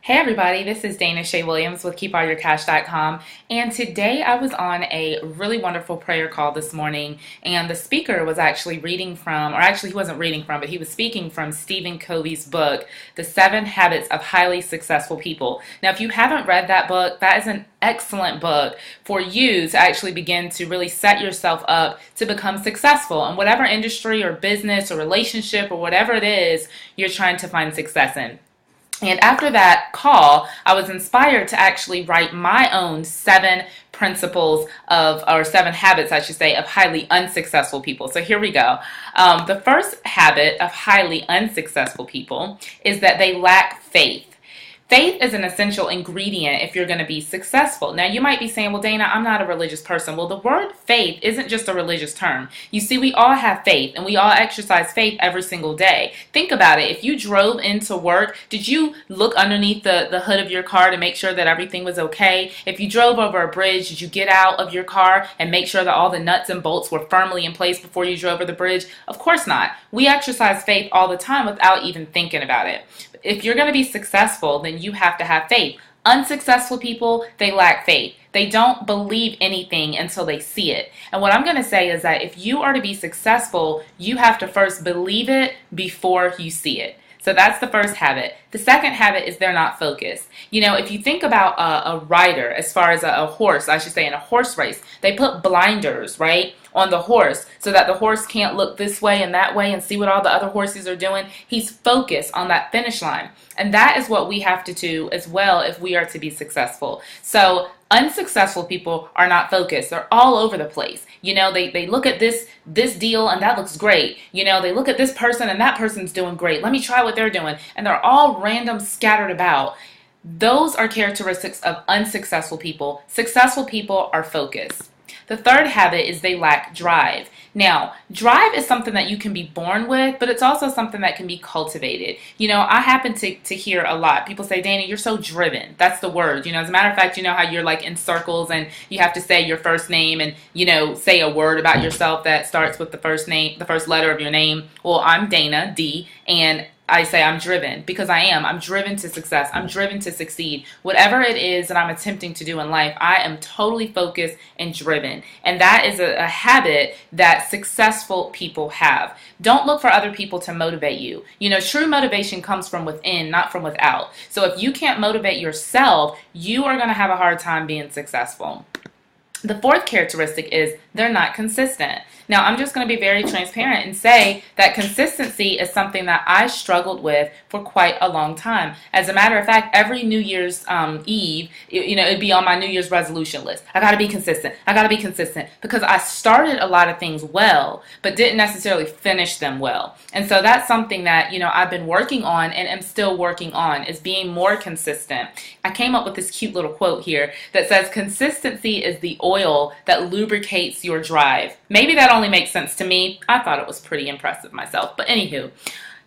Hey everybody, this is Dana Shea Williams with KeepAllYourCash.com, and today I was on a really wonderful prayer call this morning, and the speaker was actually reading from, or actually he wasn't reading from, but he was speaking from Stephen Covey's book, The 7 Habits of Highly Successful People. Now, if you haven't read that book, that is an excellent book for you to actually begin to really set yourself up to become successful in whatever industry or business or relationship or whatever it is you're trying to find success in. And after that call, I was inspired to actually write my own 7 principles of, or 7 habits, I should say, of highly unsuccessful people. So here we go. The first habit of highly unsuccessful people is that they lack faith. Faith is an essential ingredient if you're going to be successful. Now, you might be saying, well, Dana, I'm not a religious person. Well, the word faith isn't just a religious term. You see, we all have faith, and we all exercise faith every single day. Think about it. If you drove into work, did you look underneath the hood of your car to make sure that everything was okay? If you drove over a bridge, did you get out of your car and make sure that all the nuts and bolts were firmly in place before you drove over the bridge? Of course not. We exercise faith all the time without even thinking about it. If you're going to be successful, then you have to have faith. Unsuccessful people, they lack faith. They don't believe anything until they see it. And what I'm going to say is that if you are to be successful, you have to first believe it before you see it. So that's the first habit. The second habit is they're not focused. You know, if you think about a rider, as far as a horse, I should say, in a horse race, they put blinders, right, on the horse so that the horse can't look this way and that way and see what all the other horses are doing. He's focused on that finish line. And that is what we have to do as well if we are to be successful. So unsuccessful people are not focused. They're all over the place. You know, they look at this deal and that looks great. You know, they look at this person and that person's doing great. Let me try what they're doing. And they're all random, scattered about. Those are characteristics of unsuccessful people. Successful people are focused. The third habit is they lack drive. Now, drive is something that you can be born with, but it's also something that can be cultivated. You know, I happen to hear a lot. People say, Dana, you're so driven. That's the word. You know, as a matter of fact, you know how you're like in circles and you have to say your first name and, you know, say a word about yourself that starts with the first name, the first letter of your name. Well, I'm Dana, D, and I say I'm driven because I am. I'm driven to success. I'm driven to succeed. Whatever it is that I'm attempting to do in life, I am totally focused and driven. And that is a habit that successful people have. Don't look for other people to motivate you. You know, true motivation comes from within, not from without. So if you can't motivate yourself, you are going to have a hard time being successful. The fourth characteristic is they're not consistent. Now, I'm just going to be very transparent and say that consistency is something that I struggled with for quite a long time. As a matter of fact, every New Year's Eve, it'd be on my New Year's resolution list. I got to be consistent. I got to be consistent because I started a lot of things well, but didn't necessarily finish them well. And so that's something that, I've been working on and am still working on is being more consistent. I came up with this cute little quote here that says, consistency is the oil that lubricates your drive. Maybe that only makes sense to me. I thought it was pretty impressive myself. But anywho,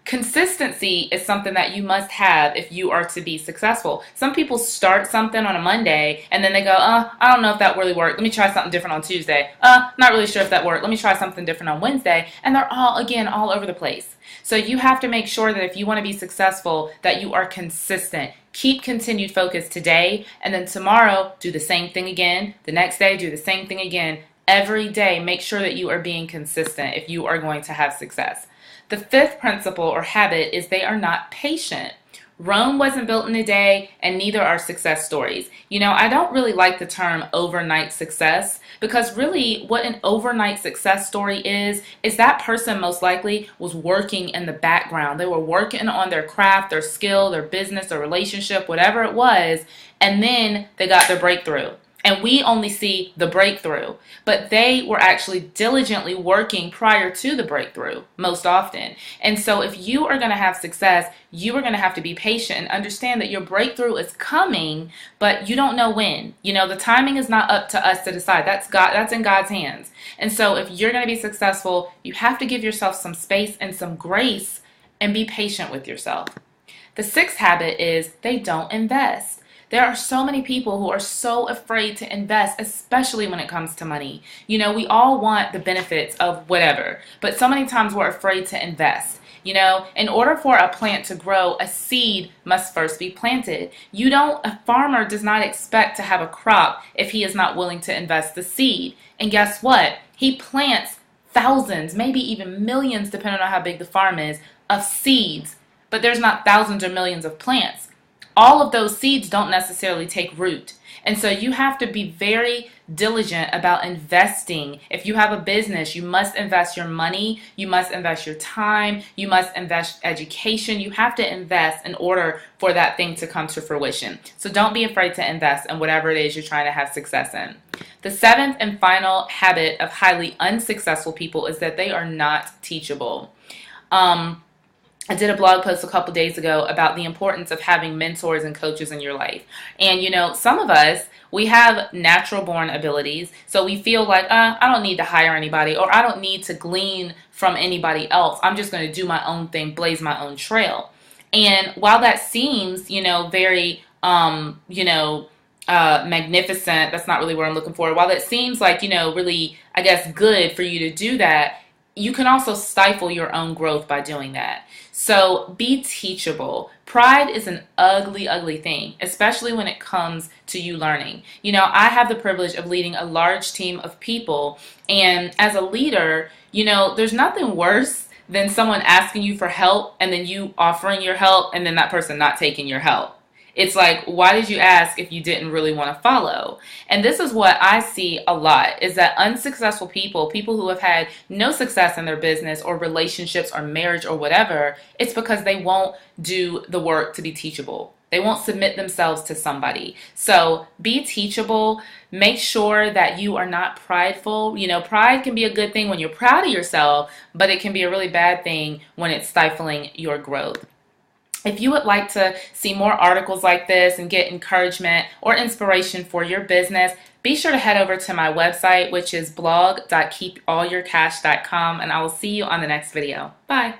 consistency is something that you must have if you are to be successful. Some people start something on a Monday and then they go, I don't know if that really worked. Let me try something different on Tuesday. Not really sure if that worked. Let me try something different on Wednesday. And they're all over the place. So you have to make sure that if you want to be successful, that you are consistent. Keep continued focus today, and then tomorrow, do the same thing again. The next day, do the same thing again. Every day, make sure that you are being consistent if you are going to have success. The fifth principle or habit is they are not patient. Rome wasn't built in a day, and neither are success stories. I don't really like the term overnight success because really what an overnight success story is that person most likely was working in the background. They were working on their craft, their skill, their business, their relationship, whatever it was, and then they got their breakthrough. And we only see the breakthrough, but they were actually diligently working prior to the breakthrough most often. And so if you are going to have success, you are going to have to be patient and understand that your breakthrough is coming, but you don't know when. The timing is not up to us to decide. That's in God's hands. And so if you're going to be successful, you have to give yourself some space and some grace and be patient with yourself. The sixth habit is they don't invest. There are so many people who are so afraid to invest, especially when it comes to money. We all want the benefits of whatever, but so many times we're afraid to invest. In order for a plant to grow, a seed must first be planted. A farmer does not expect to have a crop if he is not willing to invest the seed. And guess what? He plants thousands, maybe even millions, depending on how big the farm is, of seeds. But there's not thousands or millions of plants. All of those seeds don't necessarily take root. And so you have to be very diligent about investing. If you have a business, you must invest your money, you must invest your time, you must invest education. You have to invest in order for that thing to come to fruition. So don't be afraid to invest in whatever it is you're trying to have success in. The seventh and final habit of highly unsuccessful people is that they are not teachable. I did a blog post a couple days ago about the importance of having mentors and coaches in your life. And some of us, we have natural born abilities. So we feel like, I don't need to hire anybody, or I don't need to glean from anybody else. I'm just going to do my own thing, blaze my own trail. And while that seems, very, magnificent, that's not really what I'm looking for. While it seems like, really, I guess, good for you to do that, you can also stifle your own growth by doing that. So be teachable. Pride is an ugly, ugly thing, especially when it comes to you learning. I have the privilege of leading a large team of people. And as a leader, there's nothing worse than someone asking you for help and then you offering your help and then that person not taking your help. It's like, why did you ask if you didn't really want to follow? And this is what I see a lot, is that unsuccessful people who have had no success in their business or relationships or marriage or whatever, it's because they won't do the work to be teachable. They won't submit themselves to somebody. So be teachable. Make sure that you are not prideful. Pride can be a good thing when you're proud of yourself, but it can be a really bad thing when it's stifling your growth. If you would like to see more articles like this and get encouragement or inspiration for your business, be sure to head over to my website, which is blog.keepallyourcash.com, and I will see you on the next video. Bye.